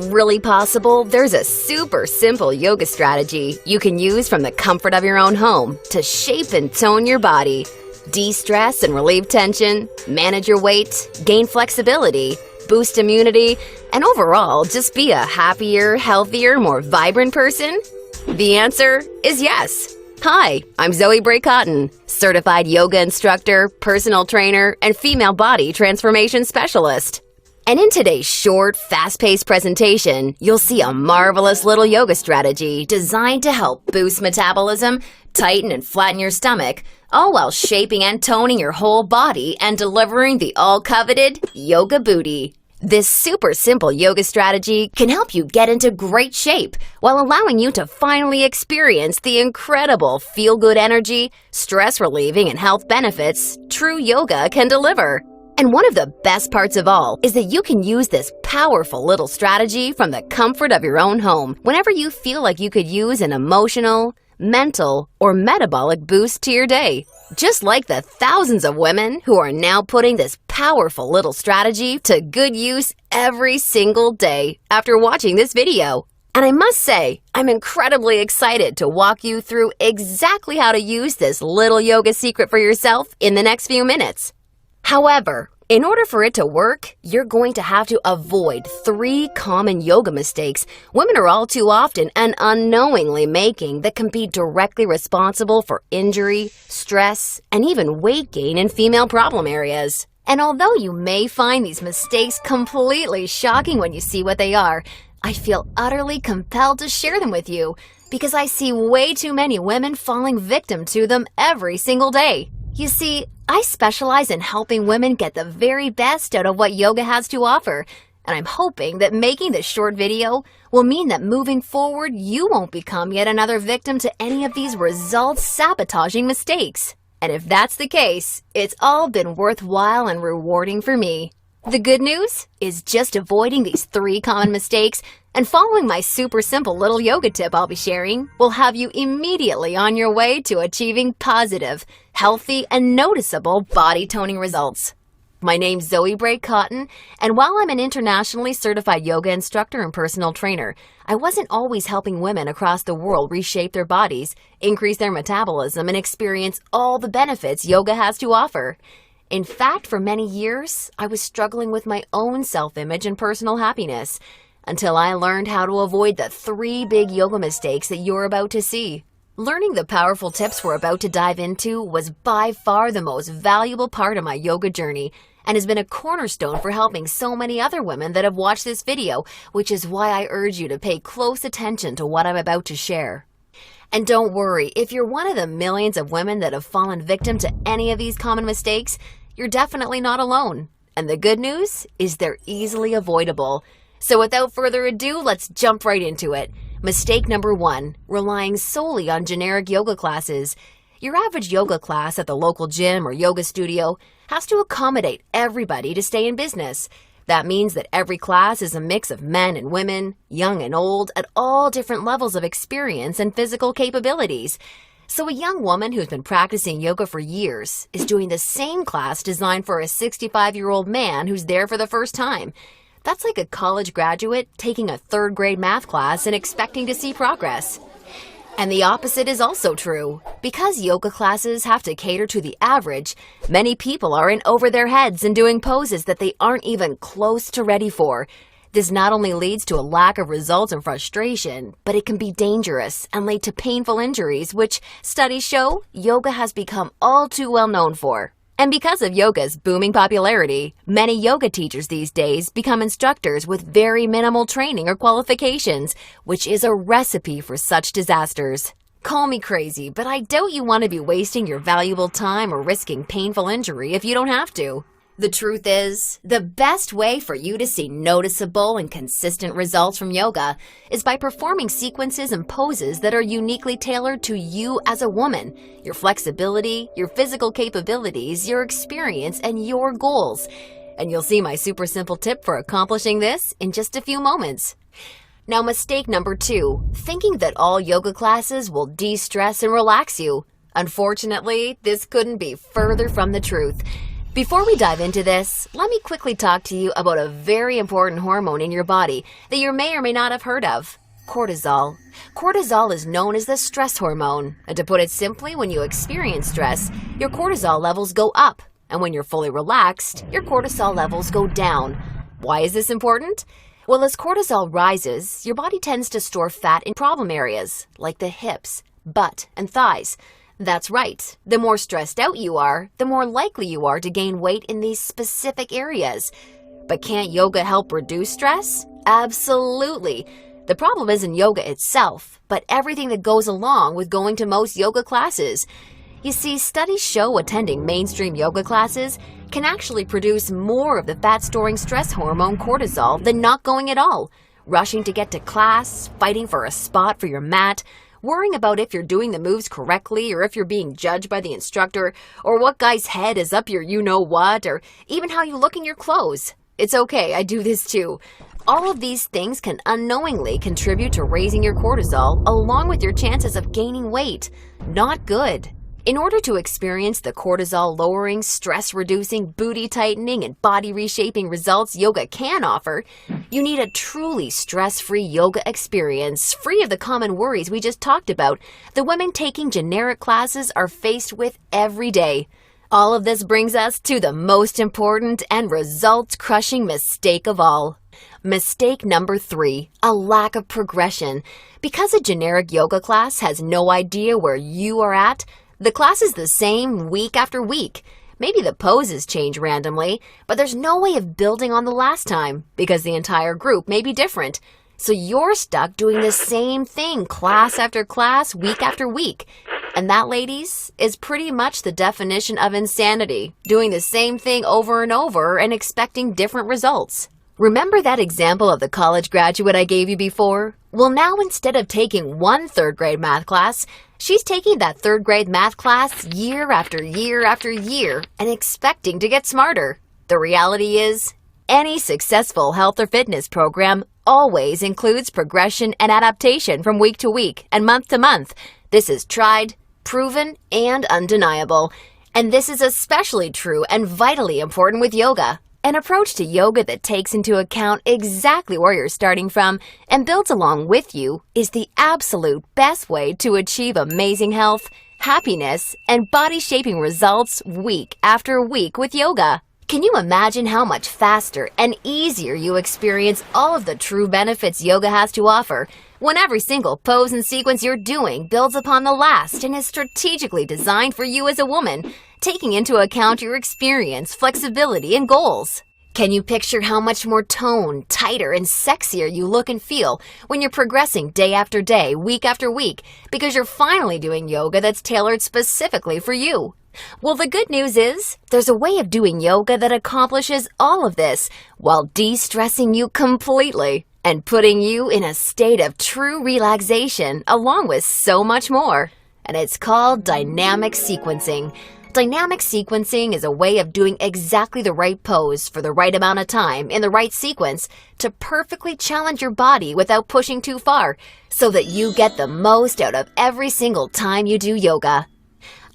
really possible there's a super simple yoga strategy you can use from the comfort of your own home to shape and tone your body, de-stress and relieve tension, manage your weight, gain flexibility, boost immunity, and overall just be a happier, healthier, more vibrant person? The answer is yes. Hi, I'm Zoe Bray-Cotton, certified yoga instructor, personal trainer, and female body transformation specialist. And in today's short, fast-paced presentation, you'll see a marvelous little yoga strategy designed to help boost metabolism, tighten and flatten your stomach, all while shaping and toning your whole body and delivering the all-coveted yoga booty. This super simple yoga strategy can help you get into great shape while allowing you to finally experience the incredible feel-good energy, stress-relieving, and health benefits true yoga can deliver. And one of the best parts of all is that you can use this powerful little strategy from the comfort of your own home whenever you feel like you could use an emotional, mental, or metabolic boost to your day. Just like the thousands of women who are now putting this powerful little strategy to good use every single day after watching this video. And I must say, I'm incredibly excited to walk you through exactly how to use this little yoga secret for yourself in the next few minutes. However, in order for it to work, you're going to have to avoid 3 common yoga mistakes women are all too often and unknowingly making that can be directly responsible for injury, stress, and even weight gain in female problem areas. And although you may find these mistakes completely shocking when you see what they are, I feel utterly compelled to share them with you because I see way too many women falling victim to them every single day. You see, I specialize in helping women get the very best out of what yoga has to offer, and I'm hoping that making this short video will mean that moving forward you won't become yet another victim to any of these results-sabotaging mistakes. And if that's the case, it's all been worthwhile and rewarding for me. The good news is just avoiding these 3 common mistakes and following my super simple little yoga tip I'll be sharing will have you immediately on your way to achieving positive, healthy, and noticeable body toning results. My name's Zoe Bray-Cotton, and while I'm an internationally certified yoga instructor and personal trainer, I wasn't always helping women across the world reshape their bodies, increase their metabolism, and experience all the benefits yoga has to offer. In fact, for many years, I was struggling with my own self-image and personal happiness until I learned how to avoid the 3 big yoga mistakes that you're about to see. Learning the powerful tips we're about to dive into was by far the most valuable part of my yoga journey and has been a cornerstone for helping so many other women that have watched this video, which is why I urge you to pay close attention to what I'm about to share. And don't worry, if you're one of the millions of women that have fallen victim to any of these common mistakes, you're definitely not alone. And the good news is they're easily avoidable. So without further ado, let's jump right into it. Mistake number 1, relying solely on generic yoga classes. Your average yoga class at the local gym or yoga studio has to accommodate everybody to stay in business. That means that every class is a mix of men and women, young and old, at all different levels of experience and physical capabilities. So a young woman who's been practicing yoga for years is doing the same class designed for a 65-year-old man who's there for the first time. That's like a college graduate taking a 3rd grade math class and expecting to see progress. And the opposite is also true. Because yoga classes have to cater to the average, many people are in over their heads and doing poses that they aren't even close to ready for. This not only leads to a lack of results and frustration, but it can be dangerous and lead to painful injuries, which studies show yoga has become all too well known for. And because of yoga's booming popularity, many yoga teachers these days become instructors with very minimal training or qualifications, which is a recipe for such disasters. Call me crazy, but I doubt you want to be wasting your valuable time or risking painful injury if you don't have to. The truth is, the best way for you to see noticeable and consistent results from yoga is by performing sequences and poses that are uniquely tailored to you as a woman, your flexibility, your physical capabilities, your experience, and your goals. And you'll see my super simple tip for accomplishing this in just a few moments. Now, mistake number 2, thinking that all yoga classes will de-stress and relax you. Unfortunately, this couldn't be further from the truth. Before we dive into this, let me quickly talk to you about a very important hormone in your body that you may or may not have heard of: cortisol. Cortisol is known as the stress hormone, and to put it simply, when you experience stress, your cortisol levels go up, and when you're fully relaxed, your cortisol levels go down. Why is this important? Well, as cortisol rises, your body tends to store fat in problem areas, like the hips, butt, and thighs. That's right. The more stressed out you are, the more likely you are to gain weight in these specific areas. But can't yoga help reduce stress? Absolutely. The problem isn't yoga itself, but everything that goes along with going to most yoga classes. You see, studies show attending mainstream yoga classes can actually produce more of the fat-storing stress hormone cortisol than not going at all. Rushing to get to class, fighting for a spot for your mat, worrying about if you're doing the moves correctly or if you're being judged by the instructor, or what guy's head is up your you-know-what, or even how you look in your clothes. It's okay, I do this too. All of these things can unknowingly contribute to raising your cortisol along with your chances of gaining weight. Not good. In order to experience the cortisol-lowering, stress-reducing, booty-tightening, and body-reshaping results yoga can offer, you need a truly stress-free yoga experience, free of the common worries we just talked about the women taking generic classes are faced with every day. All of this brings us to the most important and results-crushing mistake of all. Mistake number 3, a lack of progression. Because a generic yoga class has no idea where you are at, the class is the same week after week. Maybe the poses change randomly, but there's no way of building on the last time because the entire group may be different. So you're stuck doing the same thing class after class, week after week. And that, ladies, is pretty much the definition of insanity, doing the same thing over and over and expecting different results. Remember that example of the college graduate I gave you before? Well, now instead of taking one third-grade math class, she's taking that third-grade math class year after year after year and expecting to get smarter. The reality is, any successful health or fitness program always includes progression and adaptation from week to week and month to month. This is tried, proven, and undeniable. And this is especially true and vitally important with yoga. An approach to yoga that takes into account exactly where you're starting from and builds along with you is the absolute best way to achieve amazing health, happiness, and body-shaping results week after week with yoga. Can you imagine how much faster and easier you experience all of the true benefits yoga has to offer when every single pose and sequence you're doing builds upon the last and is strategically designed for you as a woman, taking into account your experience, flexibility, and goals? Can you picture how much more toned, tighter, and sexier you look and feel when you're progressing day after day, week after week, because you're finally doing yoga that's tailored specifically for you? Well, the good news is, there's a way of doing yoga that accomplishes all of this while de-stressing you completely and putting you in a state of true relaxation along with so much more. And it's called dynamic sequencing. Dynamic sequencing is a way of doing exactly the right pose for the right amount of time in the right sequence to perfectly challenge your body without pushing too far so that you get the most out of every single time you do yoga.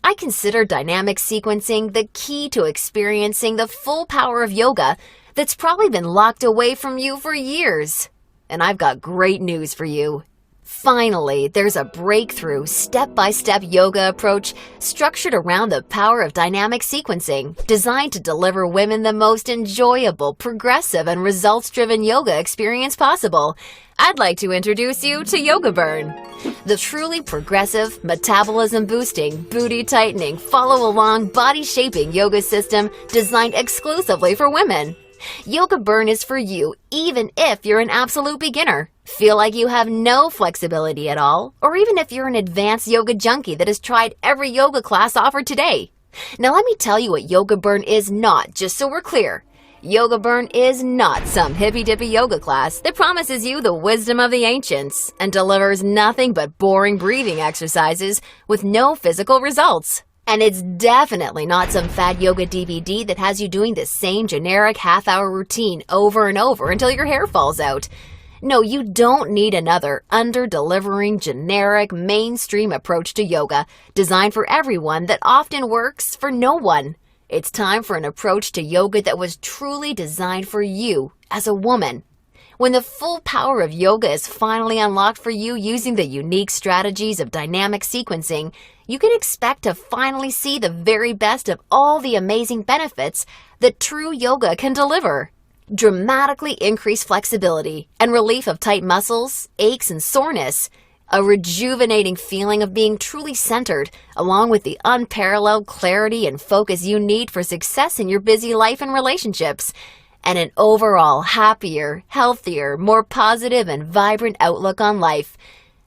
I consider dynamic sequencing the key to experiencing the full power of yoga that's probably been locked away from you for years. And I've got great news for you. Finally, there's a breakthrough, step-by-step yoga approach structured around the power of dynamic sequencing, designed to deliver women the most enjoyable, progressive, and results-driven yoga experience possible. I'd like to introduce you to Yoga Burn, the truly progressive, metabolism-boosting, booty-tightening, follow-along, body-shaping yoga system designed exclusively for women. Yoga Burn is for you even if you're an absolute beginner, feel like you have no flexibility at all, or even if you're an advanced yoga junkie that has tried every yoga class offered today. Now let me tell you what Yoga Burn is not, just so we're clear. Yoga Burn is not some hippy-dippy yoga class that promises you the wisdom of the ancients and delivers nothing but boring breathing exercises with no physical results. And it's definitely not some fad yoga DVD that has you doing the same generic half-hour routine over and over until your hair falls out. No, you don't need another under-delivering, generic, mainstream approach to yoga designed for everyone that often works for no one. It's time for an approach to yoga that was truly designed for you as a woman. When the full power of yoga is finally unlocked for you using the unique strategies of dynamic sequencing, you can expect to finally see the very best of all the amazing benefits that true yoga can deliver. Dramatically increased flexibility and relief of tight muscles, aches, and soreness. A rejuvenating feeling of being truly centered, along with the unparalleled clarity and focus you need for success in your busy life and relationships. And an overall happier, healthier, more positive and vibrant outlook on life.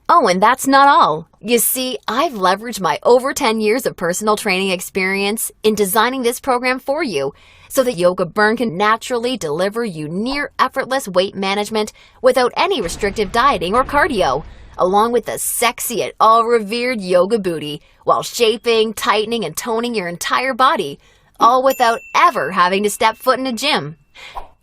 Oh, and that's not all. You see, I've leveraged my over 10 years of personal training experience in designing this program for you so that Yoga Burn can naturally deliver you near effortless weight management without any restrictive dieting or cardio, along with the sexy yet all-revered yoga booty while shaping, tightening, and toning your entire body, all without ever having to step foot in a gym.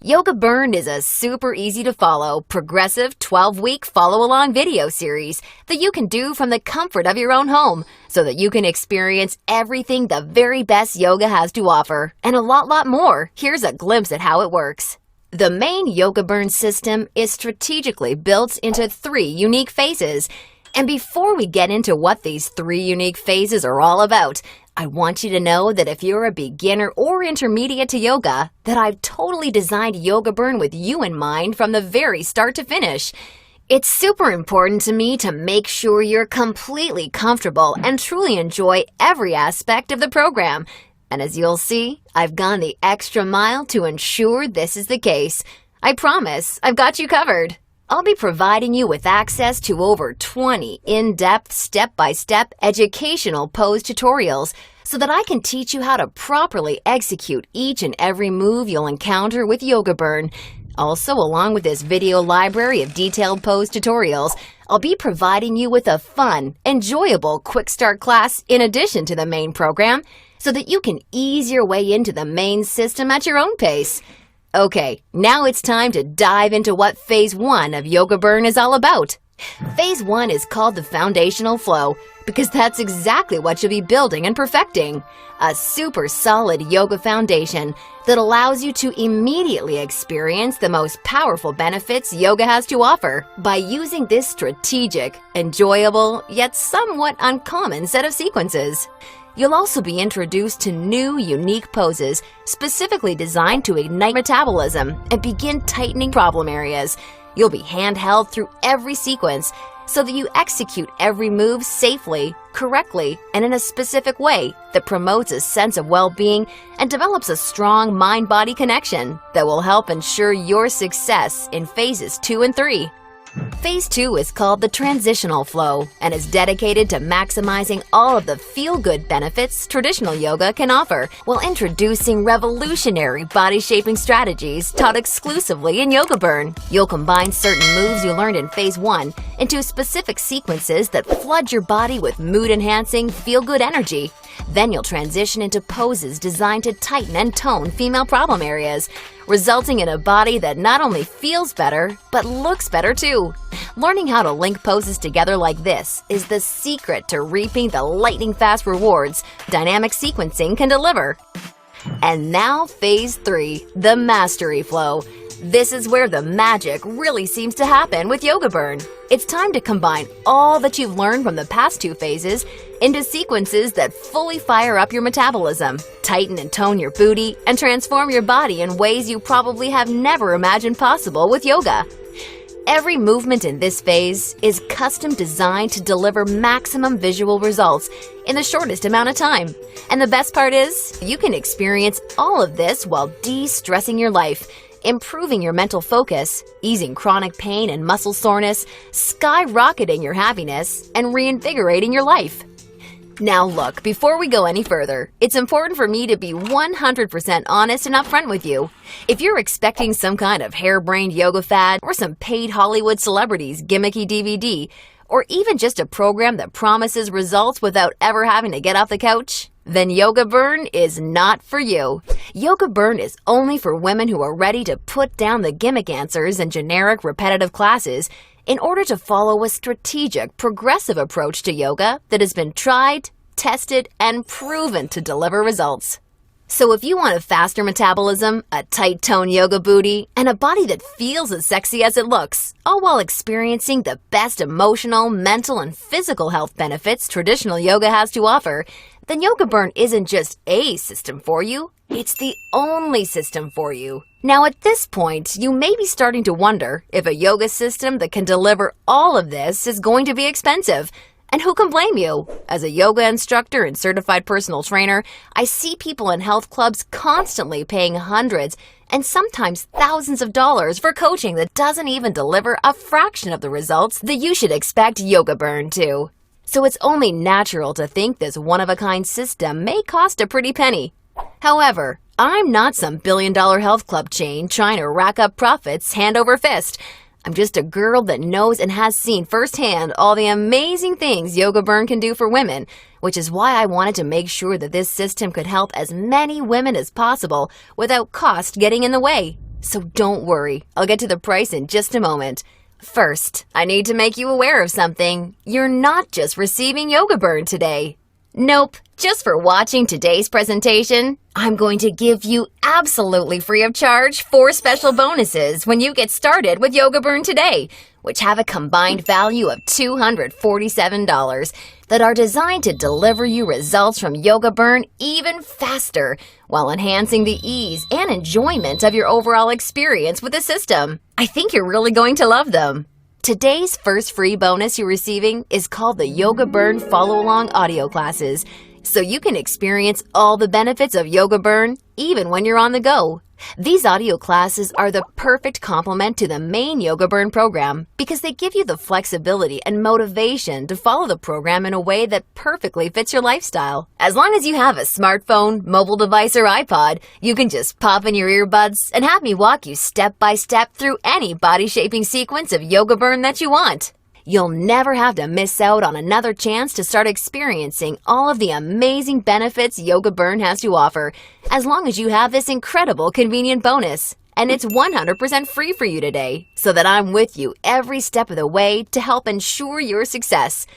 Yoga Burn is a super easy to follow, progressive 12-week follow-along video series that you can do from the comfort of your own home so that you can experience everything the very best yoga has to offer and a lot more. Here's a glimpse at how it works. The main Yoga Burn system is strategically built into 3 unique phases. And before we get into what these 3 unique phases are all about, I want you to know that if you're a beginner or intermediate to yoga, that I've totally designed Yoga Burn with you in mind from the very start to finish. It's super important to me to make sure you're completely comfortable and truly enjoy every aspect of the program. And as you'll see, I've gone the extra mile to ensure this is the case. I promise, I've got you covered. I'll be providing you with access to over 20 in-depth, step-by-step educational pose tutorials so that I can teach you how to properly execute each and every move you'll encounter with Yoga Burn. Also, along with this video library of detailed pose tutorials, I'll be providing you with a fun, enjoyable quick start class in addition to the main program so that you can ease your way into the main system at your own pace. Okay, now it's time to dive into what Phase 1 of Yoga Burn is all about. Phase 1 is called the foundational flow because that's exactly what you'll be building and perfecting. A super solid yoga foundation that allows you to immediately experience the most powerful benefits yoga has to offer by using this strategic, enjoyable, yet somewhat uncommon set of sequences. You'll also be introduced to new, unique poses specifically designed to ignite metabolism and begin tightening problem areas. You'll be handheld through every sequence so that you execute every move safely, correctly, and in a specific way that promotes a sense of well-being and develops a strong mind-body connection that will help ensure your success in phases 2 and 3. Phase 2 is called the transitional flow and is dedicated to maximizing all of the feel-good benefits traditional yoga can offer while introducing revolutionary body-shaping strategies taught exclusively in Yoga Burn. You'll combine certain moves you learned in Phase 1 into specific sequences that flood your body with mood-enhancing, feel-good energy. Then you'll transition into poses designed to tighten and tone female problem areas, resulting in a body that not only feels better, but looks better too. Learning how to link poses together like this is the secret to reaping the lightning-fast rewards dynamic sequencing can deliver. And now Phase 3, the mastery flow. This is where the magic really seems to happen with Yoga Burn. It's time to combine all that you've learned from the past 2 phases into sequences that fully fire up your metabolism, tighten and tone your booty, and transform your body in ways you probably have never imagined possible with yoga. Every movement in this phase is custom designed to deliver maximum visual results in the shortest amount of time. And the best part is, you can experience all of this while de-stressing your life, improving your mental focus, easing chronic pain and muscle soreness, skyrocketing your happiness, and reinvigorating your life. Now look, before we go any further, it's important for me to be 100% honest and upfront with you. If you're expecting some kind of harebrained yoga fad or some paid Hollywood celebrities gimmicky DVD, or even just a program that promises results without ever having to get off the couch, then Yoga Burn is not for you. Yoga Burn is only for women who are ready to put down the gimmick answers and generic repetitive classes in order to follow a strategic, progressive approach to yoga that has been tried, tested, and proven to deliver results. So if you want a faster metabolism, a tight tone yoga booty, and a body that feels as sexy as it looks, all while experiencing the best emotional, mental, and physical health benefits traditional yoga has to offer, then Yoga Burn isn't just a system for you, it's the only system for you. Now at this point, you may be starting to wonder if a yoga system that can deliver all of this is going to be expensive. And who can blame you? As a yoga instructor and certified personal trainer, I see people in health clubs constantly paying hundreds and sometimes thousands of dollars for coaching that doesn't even deliver a fraction of the results that you should expect Yoga Burn to. So it's only natural to think this one-of-a-kind system may cost a pretty penny. However, I'm not some billion-dollar health club chain trying to rack up profits hand over fist. I'm just a girl that knows and has seen firsthand all the amazing things Yoga Burn can do for women, which is why I wanted to make sure that this system could help as many women as possible without cost getting in the way. So don't worry, I'll get to the price in just a moment. First, I need to make you aware of something. You're not just receiving Yoga Burn today. Nope, just for watching today's presentation, I'm going to give you absolutely free of charge 4 special bonuses when you get started with Yoga Burn today, which have a combined value of $247 that are designed to deliver you results from Yoga Burn even faster while enhancing the ease and enjoyment of your overall experience with the system. I think you're really going to love them. Today's first free bonus you're receiving is called the Yoga Burn Follow-Along Audio Classes, so you can experience all the benefits of Yoga Burn even when you're on the go. These audio classes are the perfect complement to the main Yoga Burn program because they give you the flexibility and motivation to follow the program in a way that perfectly fits your lifestyle. As long as you have a smartphone, mobile device, or iPod, you can just pop in your earbuds and have me walk you step by step through any body-shaping sequence of Yoga Burn that you want. You'll never have to miss out on another chance to start experiencing all of the amazing benefits Yoga Burn has to offer, as long as you have this incredible convenient bonus. And it's 100% free for you today, so that I'm with you every step of the way to help ensure your success.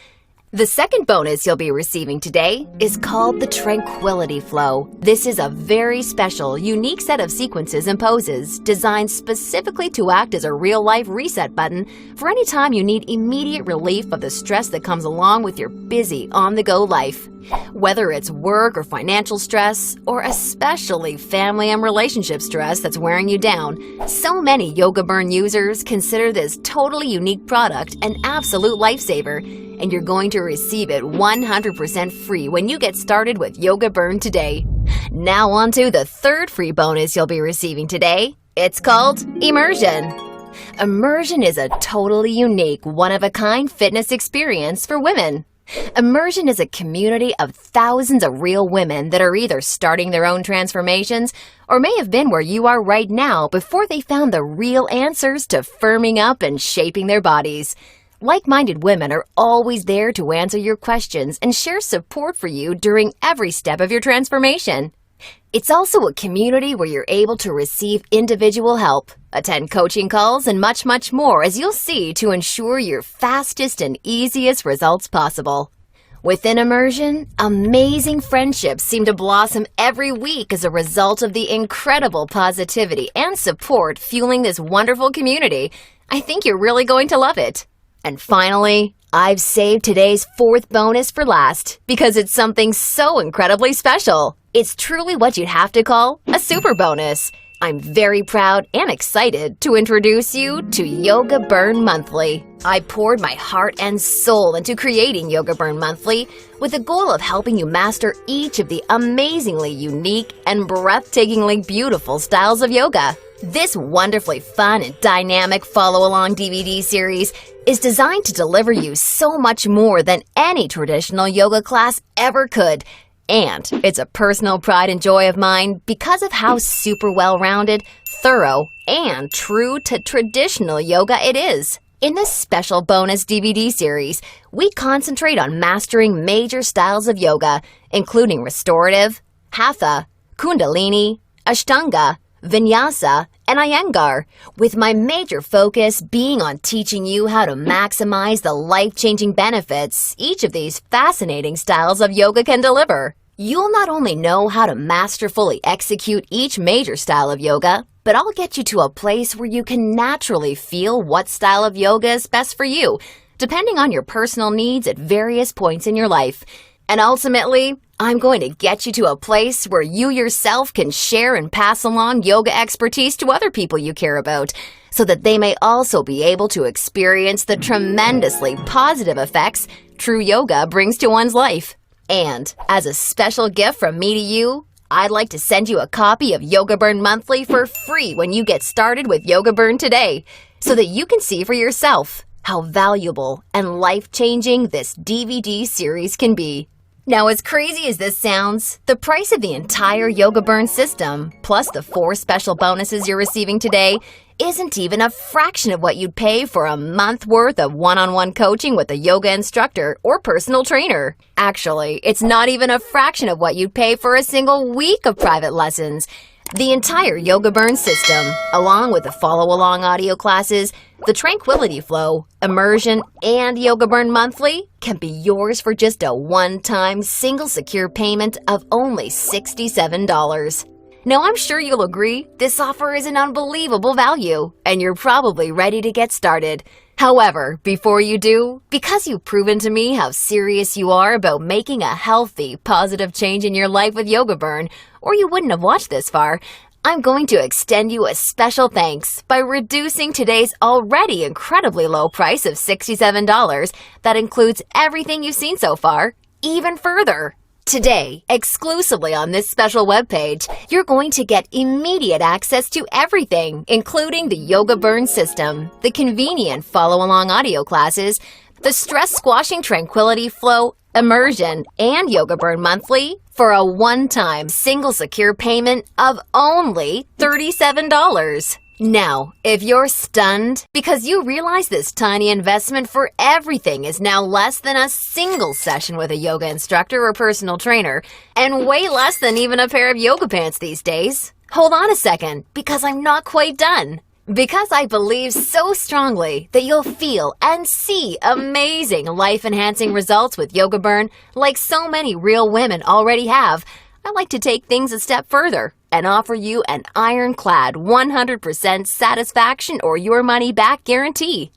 The second bonus you'll be receiving today is called the Tranquility Flow. This is a very special, unique set of sequences and poses designed specifically to act as a real-life reset button for any time you need immediate relief of the stress that comes along with your busy, on-the-go life. Whether it's work or financial stress, or especially family and relationship stress that's wearing you down, so many Yoga Burn users consider this totally unique product an absolute lifesaver, and you're going to receive it 100% free when you get started with Yoga Burn today. Now on to the third free bonus you'll be receiving today. It's called Immersion. Immersion is a totally unique, one-of-a-kind fitness experience for women. Immersion is a community of thousands of real women that are either starting their own transformations or may have been where you are right now before they found the real answers to firming up and shaping their bodies. Like-minded women are always there to answer your questions and share support for you during every step of your transformation. It's also a community where you're able to receive individual help, attend coaching calls, and much, much more, as you'll see, to ensure your fastest and easiest results possible. Within Immersion, amazing friendships seem to blossom every week as a result of the incredible positivity and support fueling this wonderful community. I think you're really going to love it. And finally, I've saved today's fourth bonus for last because it's something so incredibly special. It's truly what you'd have to call a super bonus. I'm very proud and excited to introduce you to Yoga Burn Monthly. I poured my heart and soul into creating Yoga Burn Monthly with the goal of helping you master each of the amazingly unique and breathtakingly beautiful styles of yoga. This wonderfully fun and dynamic follow-along DVD series is designed to deliver you so much more than any traditional yoga class ever could. And it's a personal pride and joy of mine because of how super well-rounded, thorough, and true to traditional yoga it is. In this special bonus DVD series, we concentrate on mastering major styles of yoga, including restorative, hatha, kundalini, ashtanga, vinyasa, and Iyengar, with my major focus being on teaching you how to maximize the life-changing benefits each of these fascinating styles of yoga can deliver. You'll not only know how to masterfully execute each major style of yoga, but I'll get you to a place where you can naturally feel what style of yoga is best for you, depending on your personal needs at various points in your life. And ultimately, I'm going to get you to a place where you yourself can share and pass along yoga expertise to other people you care about, so that they may also be able to experience the tremendously positive effects true yoga brings to one's life. And as a special gift from me to you, I'd like to send you a copy of Yoga Burn Monthly for free when you get started with Yoga Burn today, so that you can see for yourself how valuable and life-changing this DVD series can be. Now, as crazy as this sounds, the price of the entire Yoga Burn system, plus the 4 special bonuses you're receiving today, isn't even a fraction of what you'd pay for a month worth of one-on-one coaching with a yoga instructor or personal trainer. Actually, it's not even a fraction of what you'd pay for a single week of private lessons. The entire Yoga Burn system, along with the follow-along audio classes, the Tranquility Flow, Immersion, and Yoga Burn Monthly, can be yours for just a one-time single secure payment of only $67. Now, I'm sure you'll agree this offer is an unbelievable value, and you're probably ready to get started. However, before you do, because you've proven to me how serious you are about making a healthy, positive change in your life with Yoga Burn, or you wouldn't have watched this far, I'm going to extend you a special thanks by reducing today's already incredibly low price of $67 that includes everything you've seen so far, even further. Today, exclusively on this special webpage, you're going to get immediate access to everything, including the Yoga Burn system, the convenient follow-along audio classes, the stress-squashing Tranquility Flow, Immersion, and Yoga Burn Monthly for a one-time single secure payment of only $37. Now, if you're stunned because you realize this tiny investment for everything is now less than a single session with a yoga instructor or personal trainer, and way less than even a pair of yoga pants these days, hold on a second, because I'm not quite done. Because I believe so strongly that you'll feel and see amazing life-enhancing results with Yoga Burn like so many real women already have, I like to take things a step further and offer you an ironclad 100% satisfaction or your money back guarantee.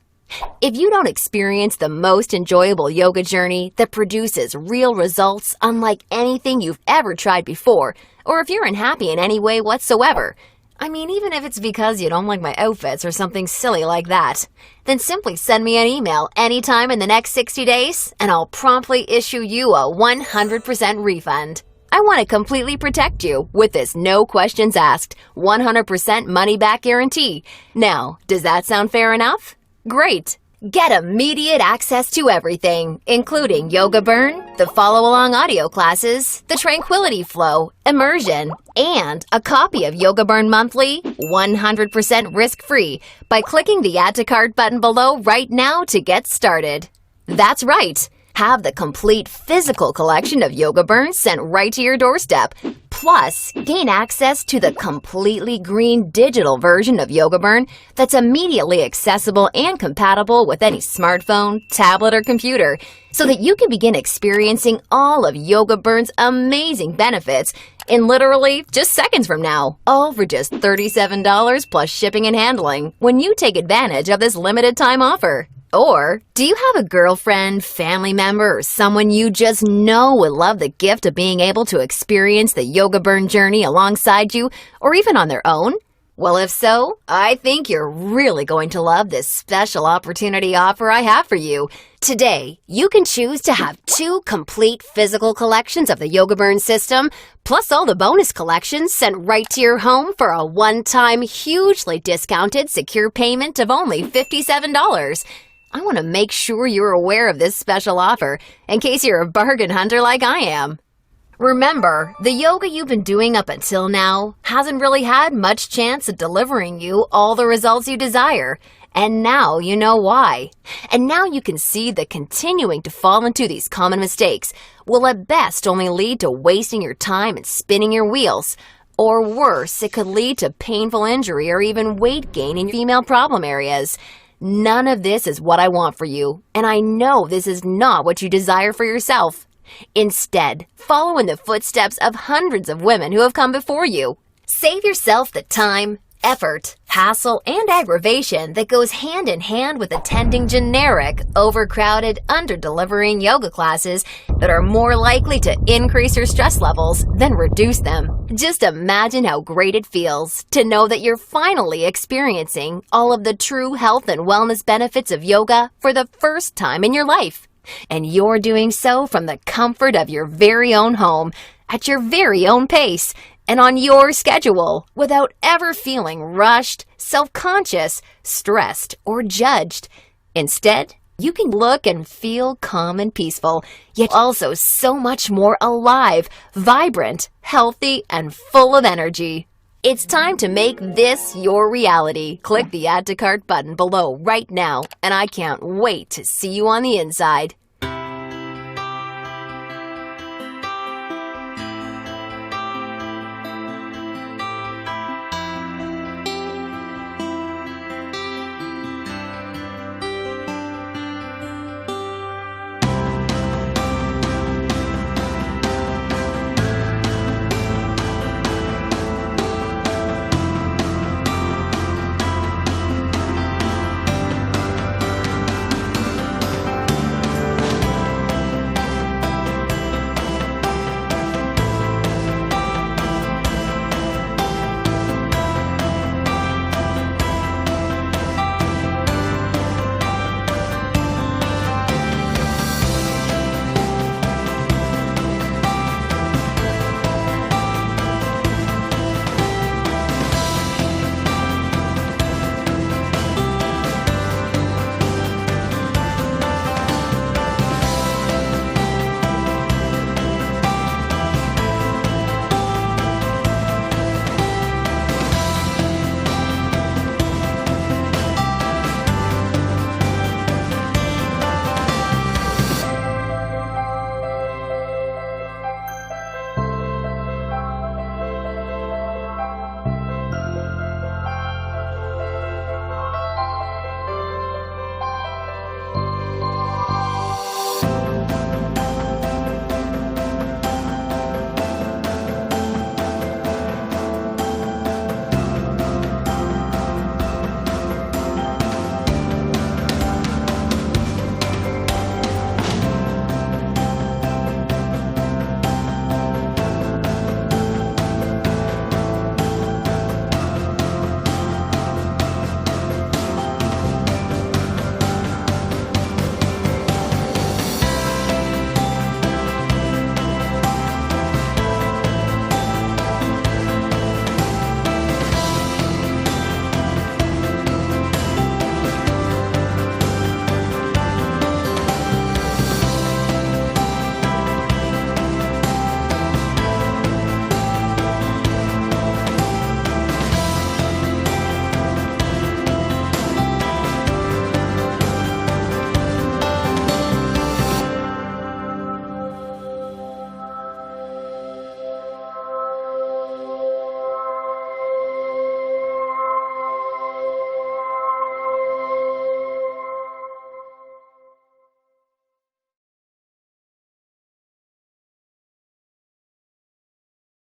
If you don't experience the most enjoyable yoga journey that produces real results unlike anything you've ever tried before, or if you're unhappy in any way whatsoever, I mean, even if it's because you don't like my outfits or something silly like that, then simply send me an email anytime in the next 60 days and I'll promptly issue you a 100% refund. I want to completely protect you with this no questions asked, 100% money back guarantee. Now, does that sound fair enough? Great! Get immediate access to everything, including Yoga Burn, the follow-along audio classes, the Tranquility Flow, Immersion, and a copy of Yoga Burn Monthly, 100% risk-free, by clicking the Add to Cart button below right now to get started. That's right! Have the complete physical collection of Yoga Burn sent right to your doorstep. Plus, gain access to the completely green digital version of Yoga Burn that's immediately accessible and compatible with any smartphone, tablet, or computer, so that you can begin experiencing all of Yoga Burn's amazing benefits in literally just seconds from now, all for just $37 plus shipping and handling when you take advantage of this limited time offer. Or, do you have a girlfriend, family member, or someone you just know would love the gift of being able to experience the Yoga Burn journey alongside you, or even on their own? Well, if so, I think you're really going to love this special opportunity offer I have for you. Today, you can choose to have 2 complete physical collections of the Yoga Burn system, plus all the bonus collections sent right to your home for a one-time, hugely discounted, secure payment of only $57. I want to make sure you're aware of this special offer in case you're a bargain hunter like I am. Remember, the yoga you've been doing up until now hasn't really had much chance of delivering you all the results you desire, and now you know why. And now you can see that continuing to fall into these common mistakes will at best only lead to wasting your time and spinning your wheels. Or worse, it could lead to painful injury or even weight gain in female problem areas. None of this is what I want for you, and I know this is not what you desire for yourself. Instead, follow in the footsteps of hundreds of women who have come before you. Save yourself the time, effort, hassle, and aggravation that goes hand in hand with attending generic, overcrowded, under-delivering yoga classes that are more likely to increase your stress levels than reduce them. Just imagine how great it feels to know that you're finally experiencing all of the true health and wellness benefits of yoga for the first time in your life. And you're doing so from the comfort of your very own home, at your very own pace, and on your schedule, without ever feeling rushed, self-conscious, stressed, or judged. Instead, you can look and feel calm and peaceful, yet also so much more alive, vibrant, healthy, and full of energy. It's time to make this your reality. Click the Add to Cart button below right now, and I can't wait to see you on the inside.